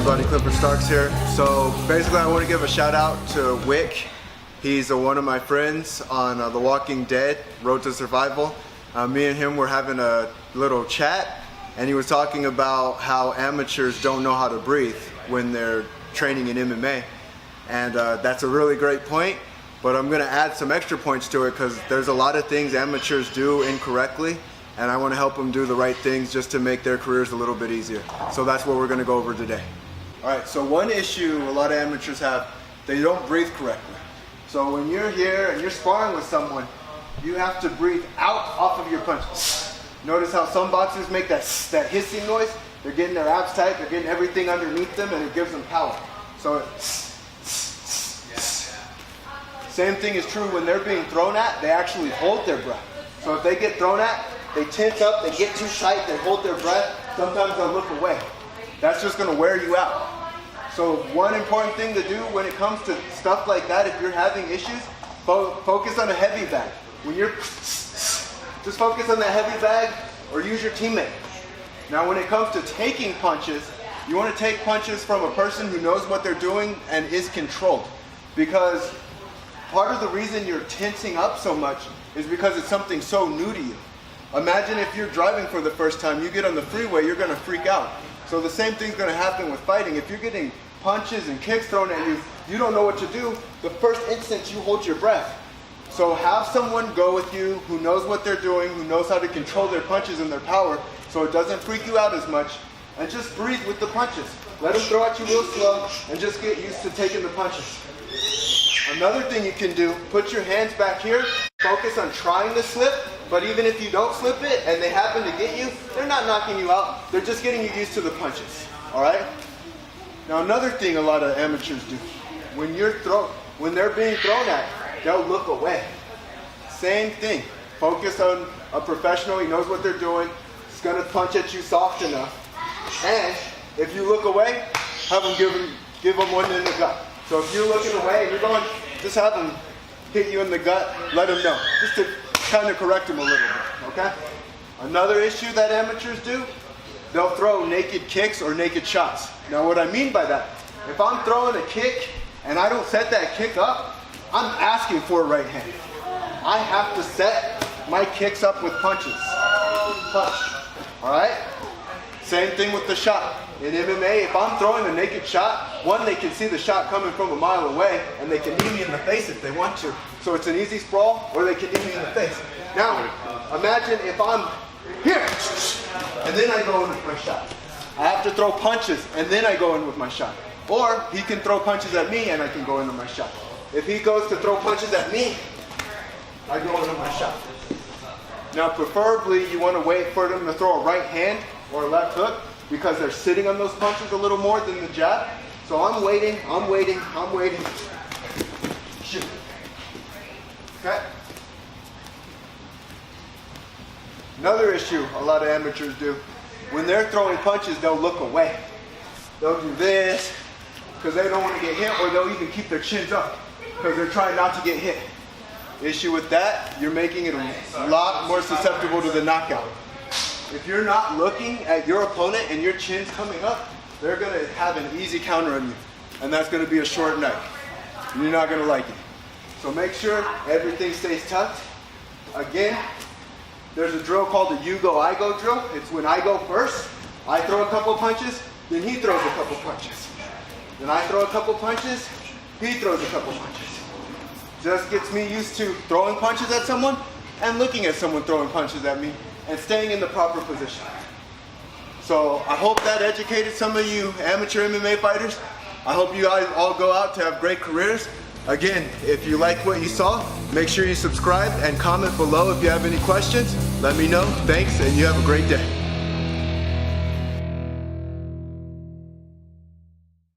everybody, Clipper Starks here. So basically I want to give a shout out to Wick. He's one of my friends on The Walking Dead, Road to Survival. Me and him were having a little chat, and he was talking about how amateurs don't know how to breathe when they're training in MMA. And that's a really great point, but I'm going to add some extra points to it because there's a lot of things amateurs do incorrectly, and I want to help them do the right things just to make their careers a little bit easier. So that's what we're going to go over today. Alright, so one issue a lot of amateurs have, they don't breathe correctly. So when you're here and you're sparring with someone, you have to breathe out off of your punches. Notice how some boxers make that hissing noise? They're getting their abs tight, they're getting everything underneath them, and it gives them power. So same thing is true when they're being thrown at, they actually hold their breath. So if they get thrown at, they tense up, they get too tight, they hold their breath, sometimes they'll look away. That's just going to wear you out. So one important thing to do when it comes to stuff like that, if you're having issues, focus on a heavy bag. When you're just focus on that heavy bag or use your teammate. Now when it comes to taking punches, you want to take punches from a person who knows what they're doing and is controlled. Because part of the reason you're tensing up so much is because it's something so new to you. Imagine if you're driving for the first time, you get on the freeway, you're going to freak out. So the same thing's going to happen with fighting. If you're getting punches and kicks thrown at you, you don't know what to do. The first instant you hold your breath. So have someone go with you who knows what they're doing, who knows how to control their punches and their power so it doesn't freak you out as much, and just breathe with the punches. Let them throw at you real slow and just get used to taking the punches. Another thing you can do, put your hands back here, focus on trying to slip, but even if you don't slip it and they happen to get you, they're not knocking you out, they're just getting you used to the punches, alright? Now another thing a lot of amateurs do, when they're being thrown at, they'll look away. Same thing, focus on a professional, he knows what they're doing, he's going to punch at you soft enough, and if you look away, have him give him one in the gut. So if you're looking away and you're going, just have him hit you in the gut, let him know, just to kind of correct him a little bit, okay? Another issue that amateurs do, they'll throw naked kicks or naked shots. Now what I mean by that, if I'm throwing a kick and I don't set that kick up, I'm asking for a right hand. I have to set my kicks up with punches. Punch, alright? Same thing with the shot. In MMA, if I'm throwing a naked shot, one, they can see the shot coming from a mile away, and they can knee me in the face if they want to. So it's an easy sprawl, or they can knee me in the face. Now, imagine if I'm here, and then I go in with my shot. I have to throw punches, and then I go in with my shot. Or he can throw punches at me, and I can go into my shot. If he goes to throw punches at me, I go into my shot. Now, preferably, you want to wait for them to throw a right hand or a left hook, because they're sitting on those punches a little more than the jab. So I'm waiting. Shoot. Okay? Another issue a lot of amateurs do, when they're throwing punches, they'll look away. They'll do this, because they don't want to get hit, or they'll even keep their chins up, because they're trying not to get hit. The issue with that, you're making it a lot more susceptible to the knockout. If you're not looking at your opponent and your chin's coming up, they're going to have an easy counter on you. And that's going to be a short night. And you're not going to like it. So make sure everything stays tucked. Again, there's a drill called the you go, I go drill. It's when I go first, I throw a couple punches, then he throws a couple punches. Then I throw a couple punches, he throws a couple punches. Just gets me used to throwing punches at someone and looking at someone throwing punches at me, and staying in the proper position. So I hope that educated some of you amateur MMA fighters. I hope you guys all go out to have great careers. Again, if you like what you saw, make sure you subscribe and comment below if you have any questions. Let me know. Thanks, and you have a great day.